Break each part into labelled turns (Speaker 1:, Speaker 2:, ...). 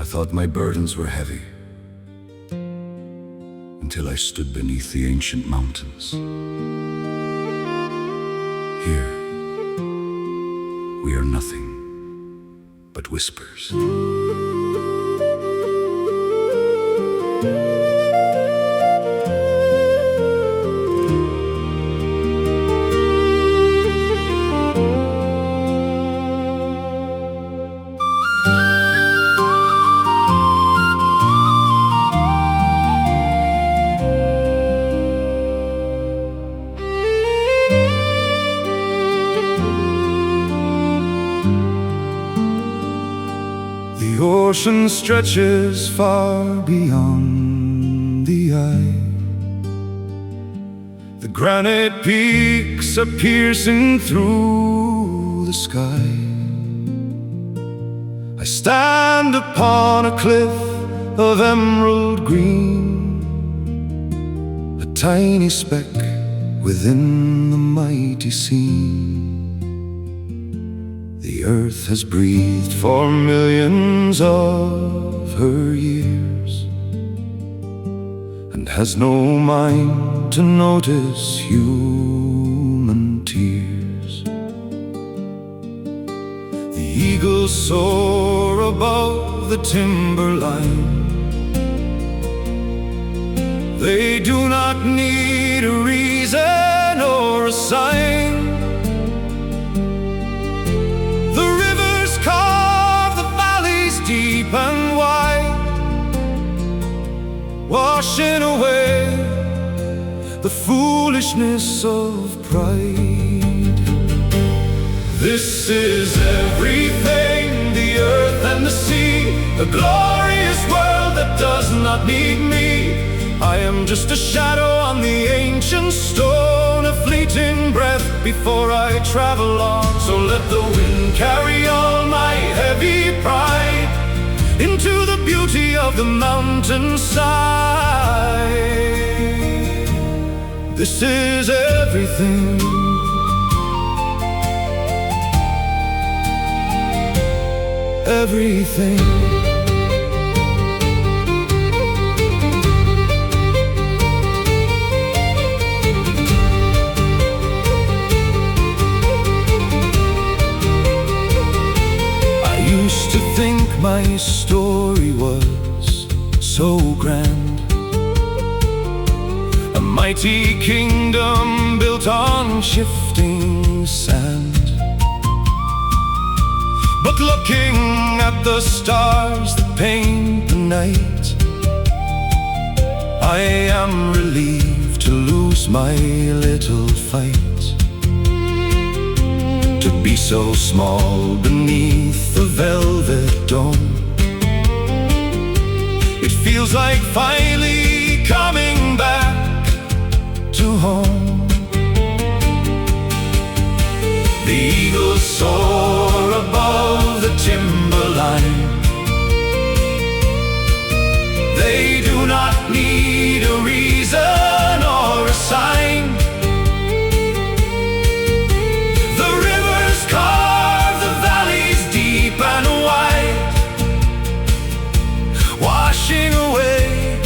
Speaker 1: thought my burdens were heavy, until I stood beneath the ancient mountains. Here, we are nothing but whispers. The ocean stretches far beyond the eye. The granite peaks are piercing through the sky. I stand upon a cliff of emerald green, a tiny speck within the mighty scene. The earth has breathed for millions of her years, and has no mind to notice human tears. The eagles soar above the timberline. They do not need a reason or a sign. Deep and wide, washing away the foolishness of pride. This is everything, the earth and the sea, a glorious world that does not need me. I am just a shadow on the ancient stone, a fleeting breath before I travel on. So let the wind carry all my heavy pride into the beauty of the mountainside. This is everything. Everything. Used to think my story was so grand, a mighty kingdom built on shifting sand. But looking at the stars that paint the night, I am relieved to lose my little fight. To be so small beneath the velvet dome, it feels like finally coming back to home. The eagles soar above the timberline. They do not need a reason or a sign. Washing away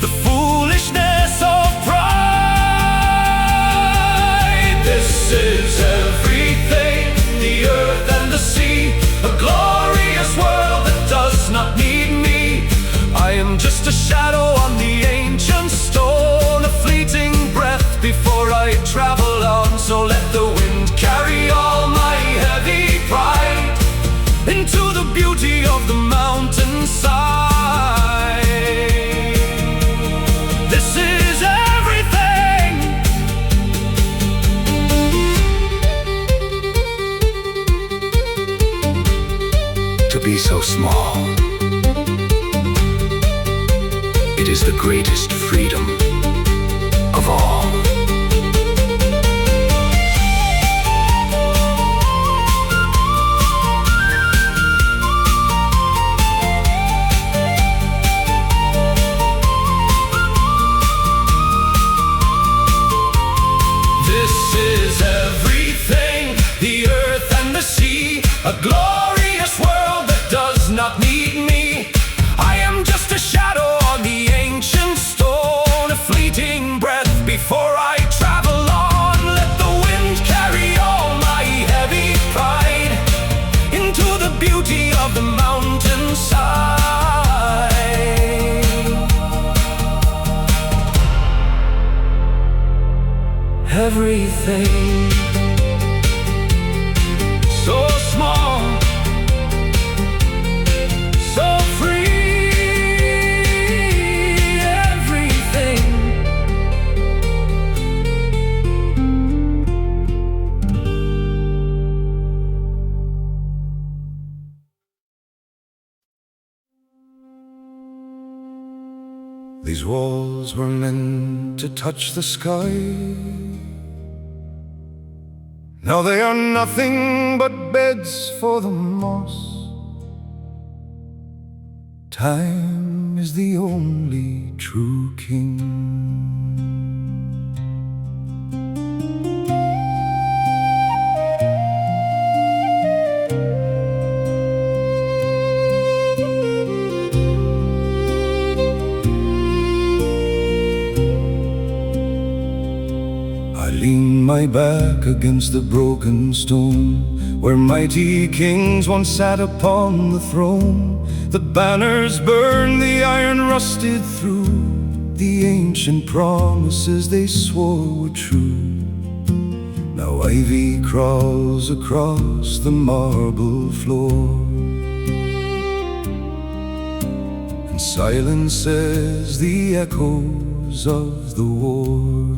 Speaker 1: the foolishness of pride. This is everything, the earth and the sea, a glorious world that does not need me. I am just a shadow on the ancient stone, a fleeting breath before I travel on. So let the wind carry all my heavy pride into the beauty of the mountainside. This is everything. To be so small, it is the greatest freedom of all. A glorious world that does not need me. These walls were meant to touch the sky. Now they are nothing but beds for the moss. Time is the only true king. I lean my back against the broken stone, where mighty kings once sat upon the throne. The banners burn, the iron rusted through, the ancient promises they swore were true. Now ivy crawls across the marble floor, and silences the echoes of the war.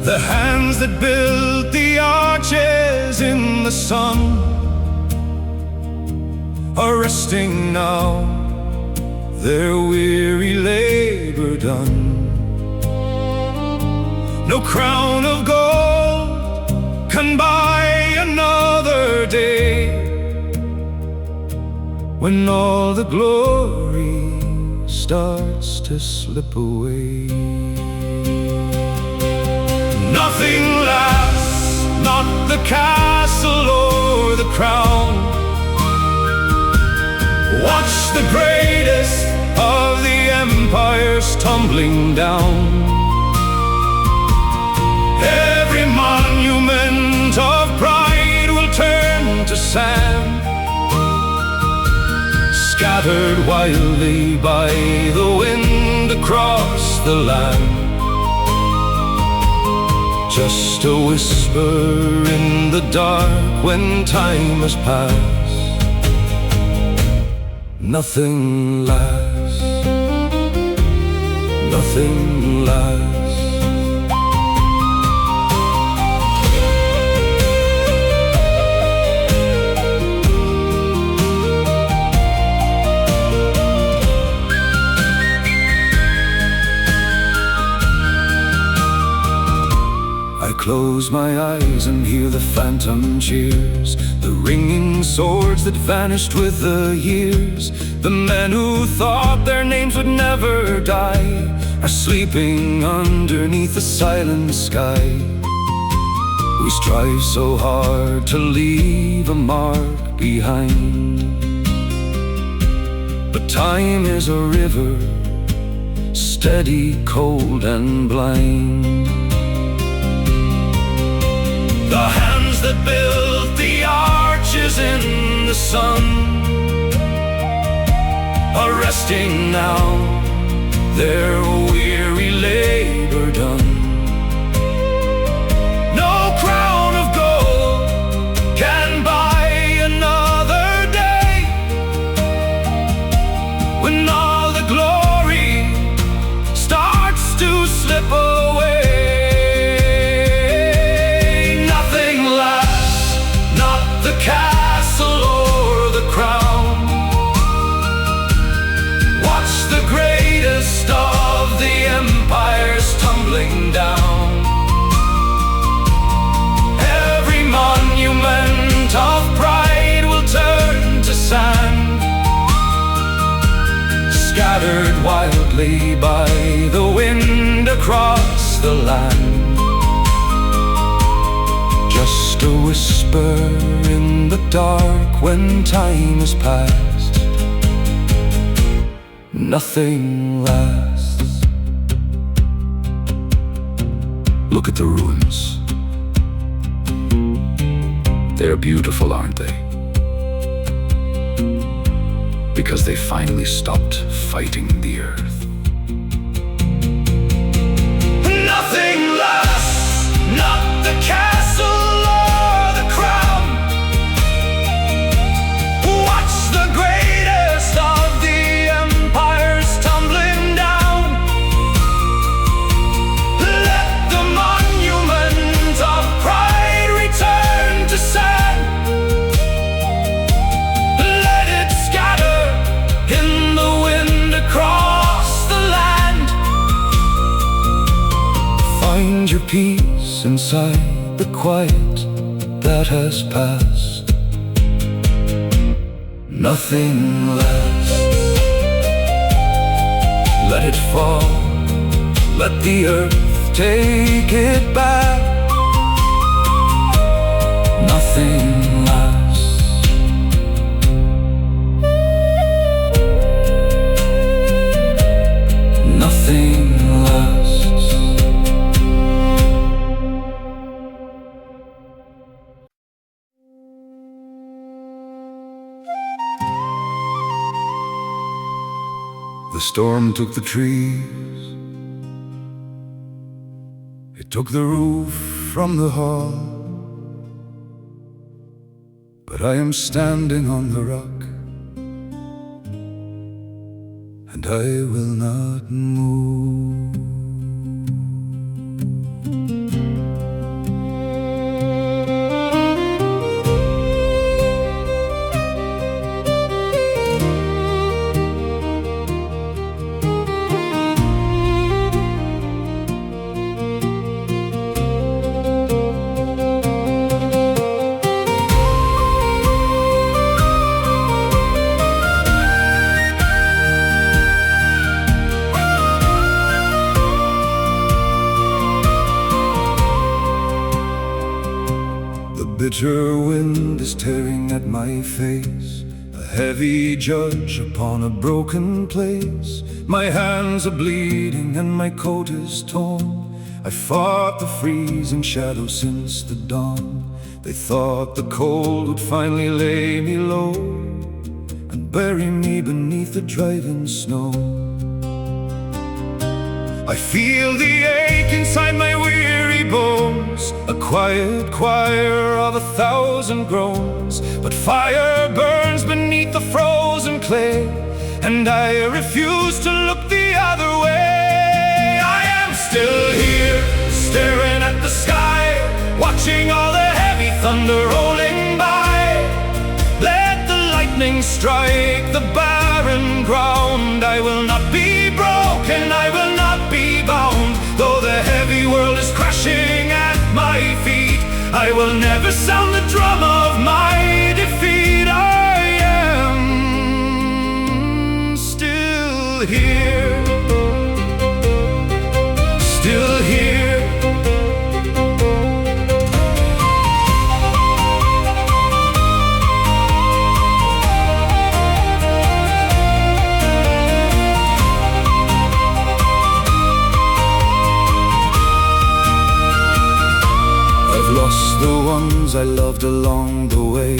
Speaker 1: The hands that built the arches in the sun are resting now, their weary labor done. No crown of gold can buy another day, when all the glory starts to slip away. Nothing lasts, not the castle or the crown. Watch the greatest of the empires tumbling down. Every monument of pride will turn to sand, scattered wildly by the wind across the land. Just a whisper in the dark when time has passed. Nothing lasts, nothing lasts. I close my eyes and hear the phantom cheers, the ringing swords that vanished with the years. The men who thought their names would never die are sleeping underneath the silent sky. We strive so hard to leave a mark behind, but time is a river, steady, cold and blind. The hands that built the arches in the sun are resting now, their weary labor done. No crown of gold can buy another day, when all the glory starts to slip away. Castle or the crown. Watch the greatest of the empires tumbling down. Every monument of pride will turn to sand, scattered wildly by the wind across the land. Just a whisper in the dark when time has passed. Nothing lasts. Look at the ruins. They're beautiful, aren't they? Because they finally stopped fighting the earth. Nothing lasts, not the castle. Let it scatter in the wind peace inside the quiet that has passed. Nothing lasts. Let it fall. Let the earth take it back. Nothing lasts. Nothing lasts. The storm took the trees. It took the roof from the hall. But I am standing on the rock, and I will not move. The bitter wind is tearing at my face, a heavy judge upon a broken place. My hands are bleeding and my coat is torn. I fought the freezing shadow since the dawn. They thought the cold would finally lay me low and bury me beneath the driving snow. I feel the ache inside my weary bones, a quiet choir of 1,000 groans. But fire burns beneath the frozen clay, and I refuse to look the other way. I am still here, staring at the sky, watching all the heavy thunder rolling by. Let the lightning strike the barren ground. I will not be broken, I will not be bound. Though the heavy world is crashing at my feet, I will never sound the drum of my defeat. I am still here, still here. Lost the ones I loved along the way,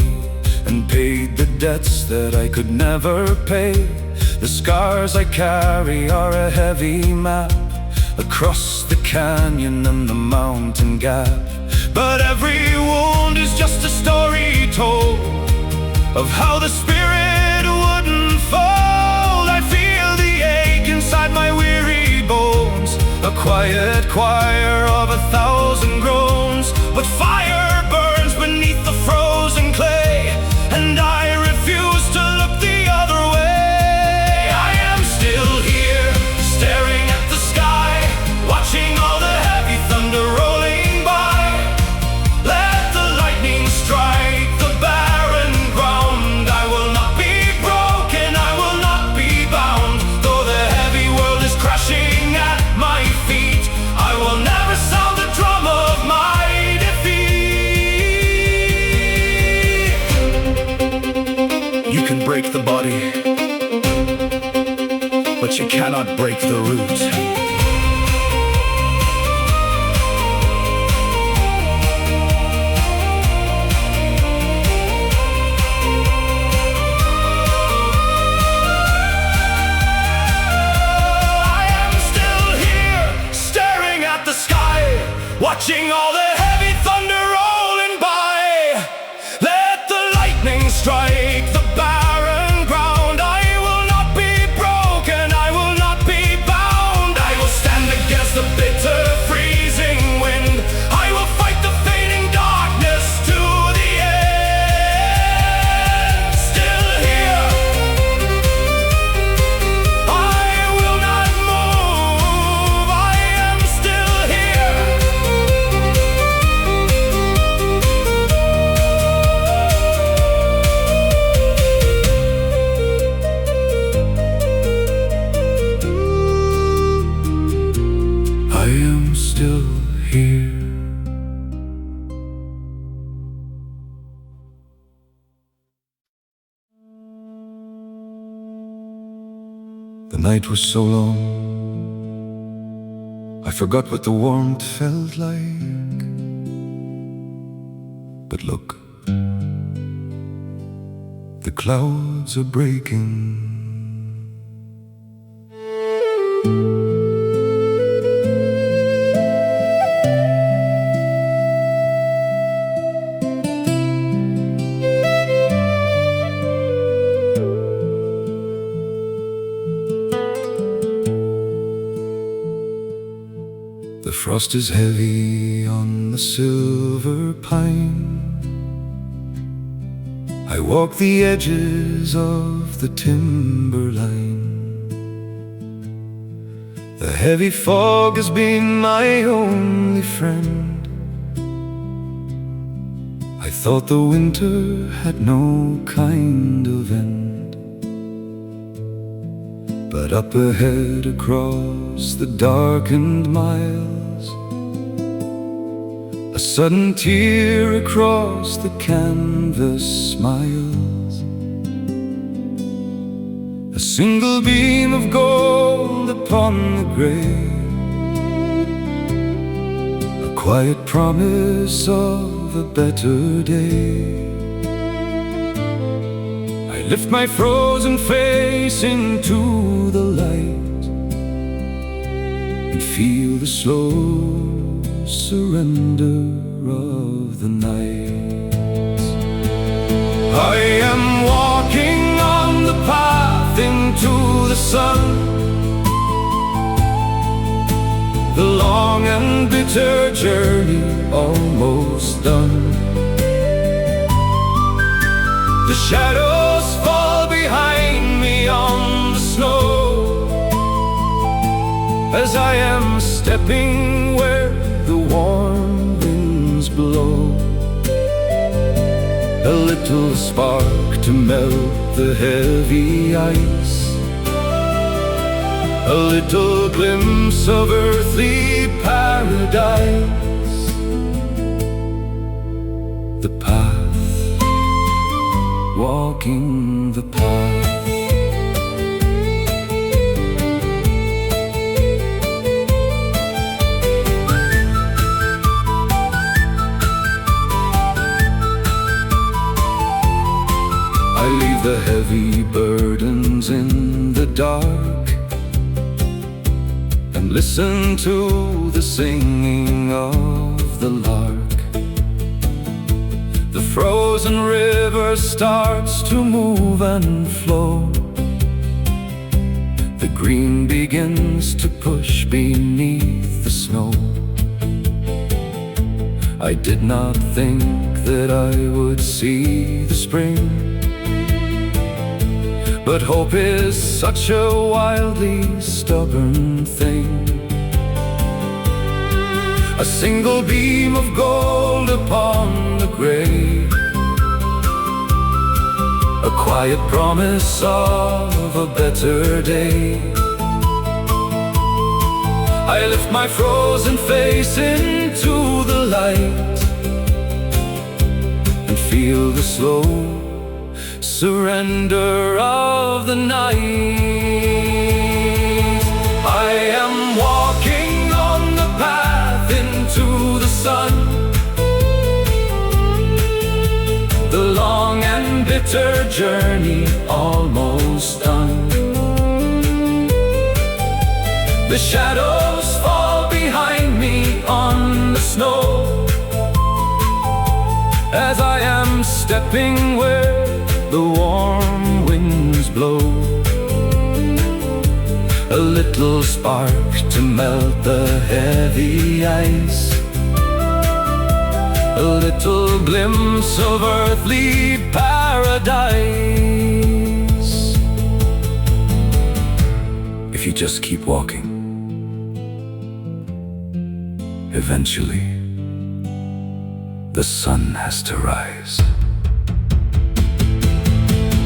Speaker 1: and paid the debts that I could never pay. The scars I carry are a heavy map across the canyon and the mountain gap. But every wound is just a story told of how the spirit wouldn't fold. I feel the ache inside my weary bones, a quiet choir of 1,000 groans. But fire burns beneath the frozen clay, and I refuse to look the other way. I am still here, staring at the sky, watching all the heavy thunder rolling by. Let the lightning strike the barren ground. I will not be broken, I will not be bound. Though the heavy world is crashing at my feet, I will never sound the drum of my defeat. You can break the body, but you cannot break the root. Watching all the heavy thunder rolling by. Let the lightning strike the barren ground. I will not be broken, I will not be bound. I will The night was so long, I forgot what the warmth felt like. But look, the clouds are breaking. The frost is heavy on the silver pine. I walk the edges of the timberline. The heavy fog has been my only friend. I thought the winter had no kind of end. But up ahead across the darkened miles, a sudden tear across the canvas smiles. A single beam of gold upon the grey, a quiet promise of a better day. I lift my frozen face into the light and feel the slow surrender of the night. I am walking on the path into the sun, the long and bitter journey almost done. The shadows fall behind me on the snow, as I am stepping where the warm winds blow. A little spark to melt the heavy ice, a little glimpse of earthly paradise. The path, walking the path. I leave the heavy burdens in the dark and listen to the singing of the lark. The frozen river starts to move and flow. The green begins to push beneath the snow. I did not think that I would see the spring, but hope is such a wildly stubborn thing. A single beam of gold upon the grey, a quiet promise of a better day. I lift my frozen face into the light and feel the slow surrender of the night. I am walking on the path into the sun, the long and bitter journey almost done. The shadows fall behind me on the snow, as I am stepping where the warm winds blow. A little spark to melt the heavy ice, a little glimpse of earthly paradise. If you just keep walking, eventually the sun has to rise.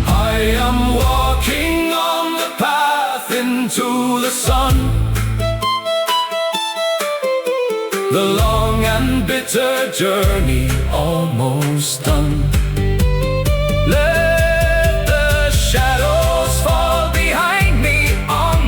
Speaker 1: I am walking on the path into the sun, the long and bitter journey almost done. Let the shadows fall behind me on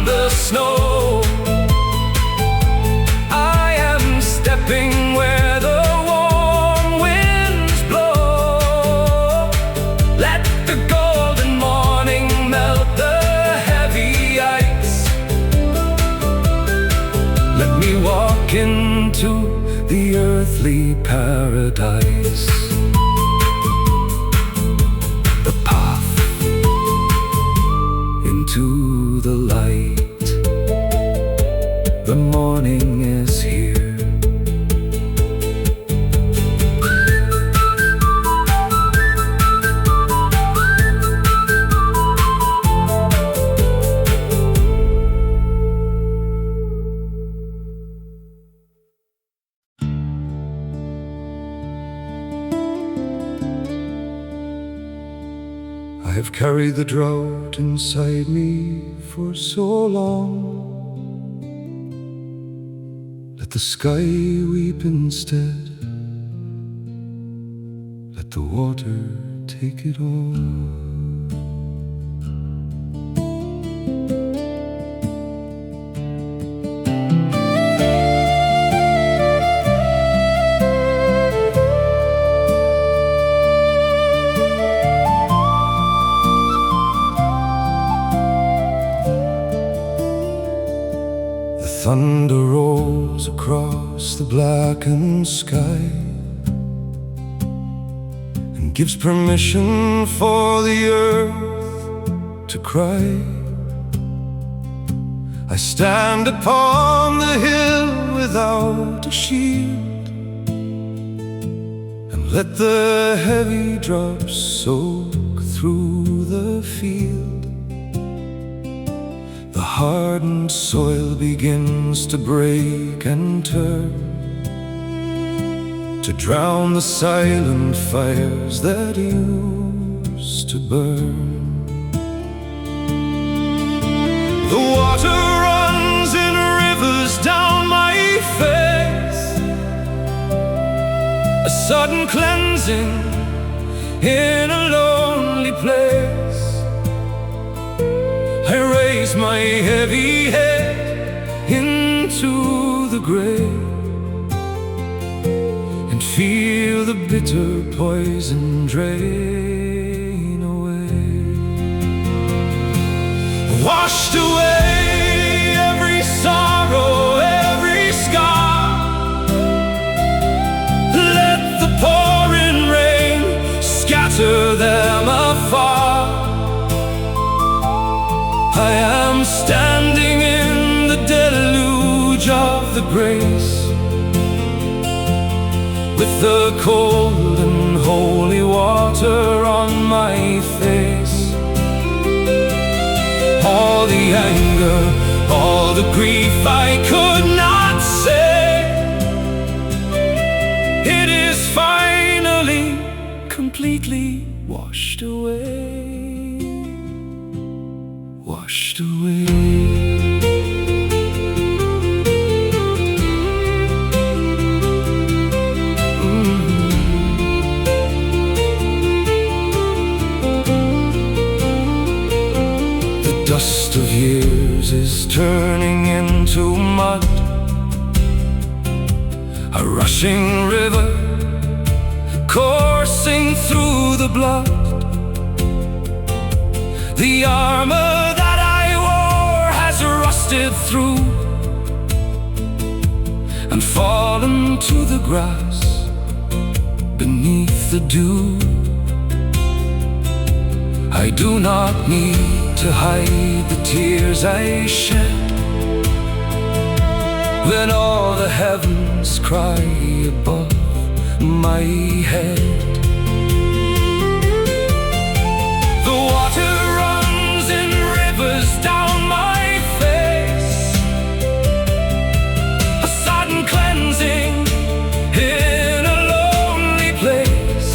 Speaker 1: I have carried the drought inside me for so long. Let the sky weep instead. Let the water take it all. Thunder rolls across the blackened sky and gives permission for the earth to cry. I stand upon the hill without a shield and let the heavy drops soak through the field. The hardened soil begins to break and turn, to drown the silent fires that used to burn. The water runs in rivers down my face, a sudden cleansing in a lonely place. I raise my heavy head into the grave and feel the bitter poison drain away. Washed away every sorrow, every scar. Let the pouring rain scatter them afar. I am standing in the deluge of the grace, with the cold and holy water on my face. All the anger, all the grief I could not say, it is finally completely washed away. Washed away. The dust of years is turning into mud, a rushing river coursing through the blood. The armor that I wore has rusted through and fallen to the grass beneath the dew. I do not need to hide the tears I shed when all the heavens cry above my head. The water runs in rivers down my face, a sudden cleansing in a lonely place.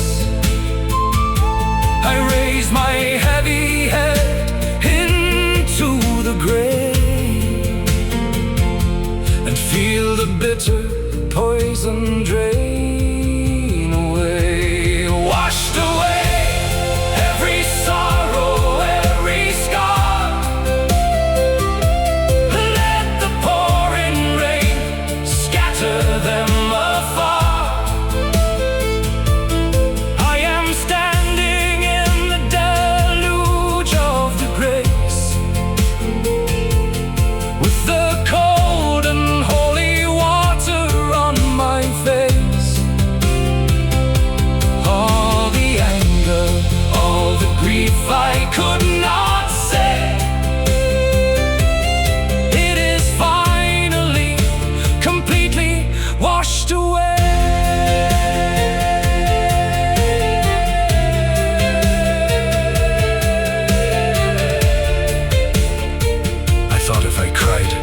Speaker 1: I raise my heavy head into the grave and feel the bitter poison drain away. Washed away every sorrow, every scar. Let the pouring rain scatter them afar. I am standing in the deluge of the grace, with the cold and holy water on my face. All the anger, all the grief I could not say, it is finally completely washed away. I thought if I cried,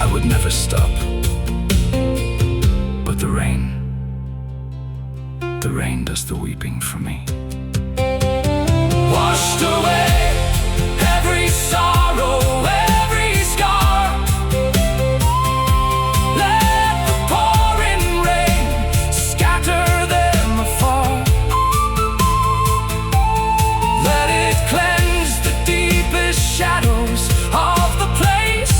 Speaker 1: I would never stop. But the rain does the weeping for me. washed away every sorrow, every scar. Let the pouring rain scatter them afar. Let it cleanse the deepest shadows of the place.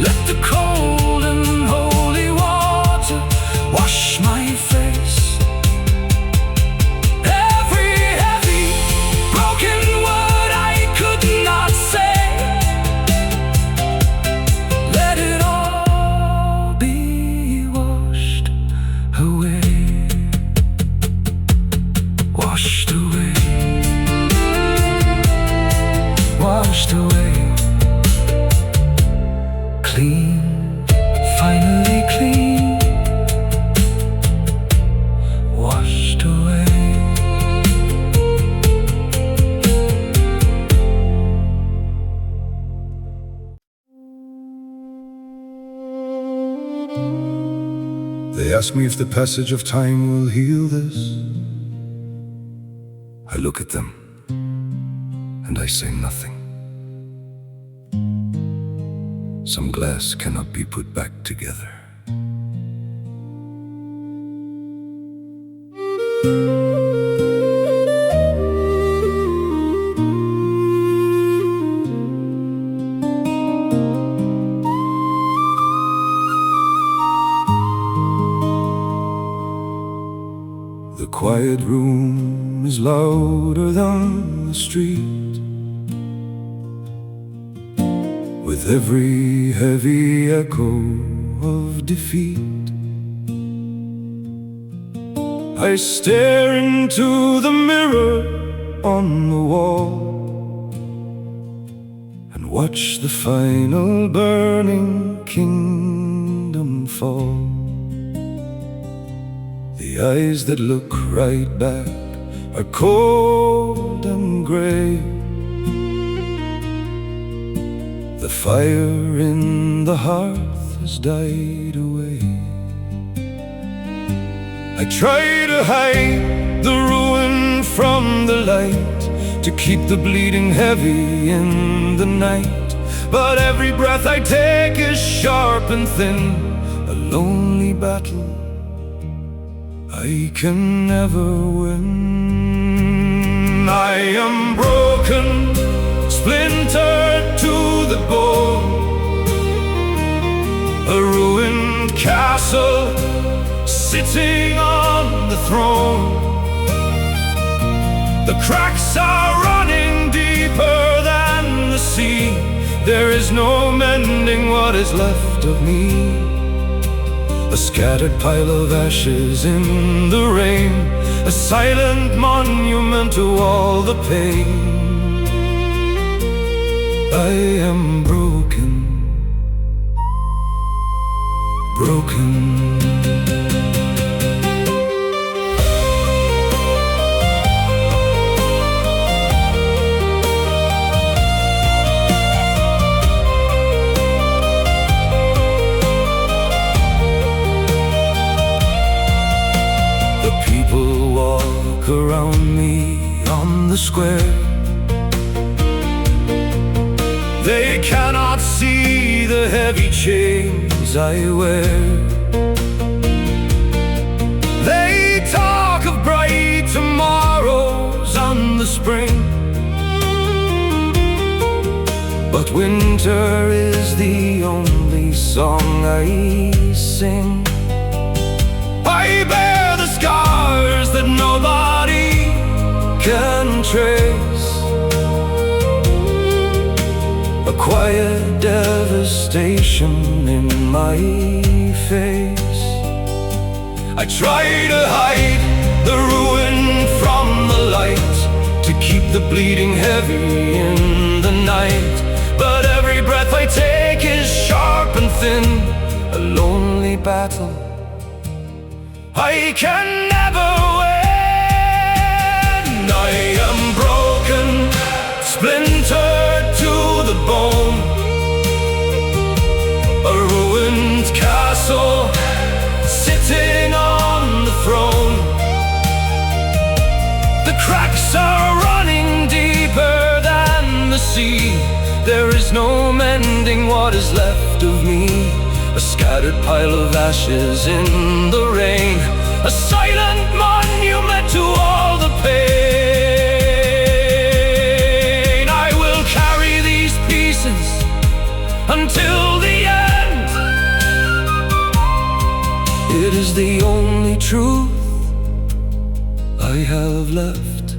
Speaker 1: Let the cold and holy water wash my face. Every heavy, broken word I could not say, let it all be washed away. Washed away. Washed away. Clean, finally clean. Washed away.
Speaker 2: They ask me if the passage of time will heal this. I look at them and I say nothing. Some glass cannot be put back together. The quiet room is louder than the street, with every heavy echo of defeat. I stare into the mirror on the wall and watch the final burning kingdom fall. The eyes that look right back are cold and gray. The fire in the hearth has died away. I try to hide the ruin from the light, to keep the bleeding heavy in the night. But every breath I take is sharp and thin, a lonely battle I can never win. I am broken, splintered to the bone, a ruined castle sitting on the throne. The cracks are running deeper than the sea. There is no mending what is left of me, a scattered pile of ashes in the rain, a silent monument to all the pain. I am broken, broken. Around me on the square, they cannot see the heavy chains I wear. They talk of bright tomorrows and the spring, but winter is the only song I sing. I bear the scars that nobody can trace, a quiet devastation in my face. I try to hide the ruin from the light, to keep the bleeding heavy in the night. But every breath I take is sharp and thin, a lonely battle I can never win. I am broken, splintered to the bone, a ruined castle sitting on the throne. The crack is no mending what is left of me. A scattered pile of ashes in the rain, a silent monument to all the pain. I will carry these pieces until the end. It is the only truth I have left.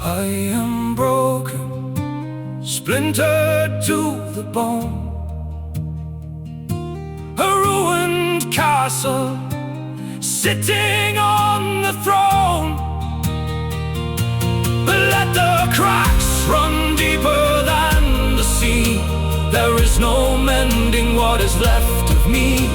Speaker 2: I am broken, splintered to the bone, a ruined castle sitting on the throne. But let the cracks run deeper than the sea. There is no mending what is left of me.